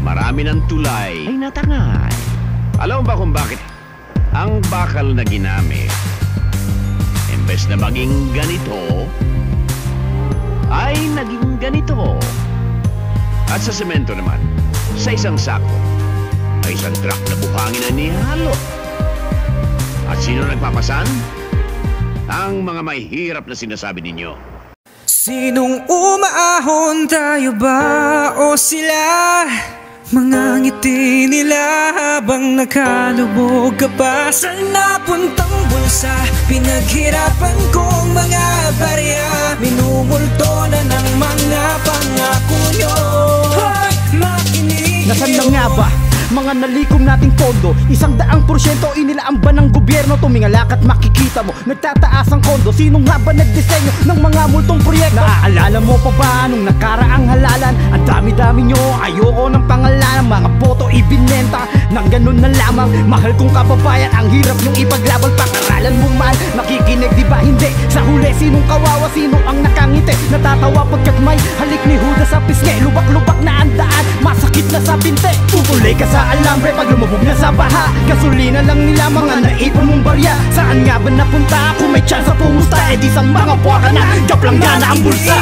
marami ng tulay ay natangay. Alam mo ba kung bakit ang bakal na ginamit, imbes na maging ganito, ay naging ganito? At sa semento naman, sa isang sako, ay isang truck na buhangin na nihalo. At sino nagpapasan? Ang mga may hirap na sinasabi ninyo. Sinong umaahon, tayo ba o sila? Mga ngiti nila habang nakalubog ka pa sa napuntang bulsa. Pinaghirapan kong mga barya, minumulto na ng mga pangako nyo. Hoy, makinig Nasaan na nga ba mga nalikom nating pondo? 100% inilaan ba ng gobyerno? Tumingala ka't makikita mo nagtataas ang kondo. Sino nga ba nagdisenyo ng mga multong proyekto? Naaalala mo pa ba nung nakaraang halalan? Ang dami-dami nyo, ayoko ng pangalan. Mga boto ibinenta ng ganun na lamang. Mahal kong kababayan, ang hirap nyong ipaglaban. Pangaralan mo man, nakikinig di ba hindi? Sa huli, sinong kawawa, sino ang nakangiti? Natatawa pagkat may halik ni Judas sa pisngi. Lubak-lubak na ang daan, masakit na sa binte. Tutuloy ka sa alambre pag lumubog na sa baha. Gasolina lang nila mga naipon mong barya. Saan nga ba napunta kung may chance sa pumusta? Eh di sa mga buwaka na, gap lang gana ang bulsa.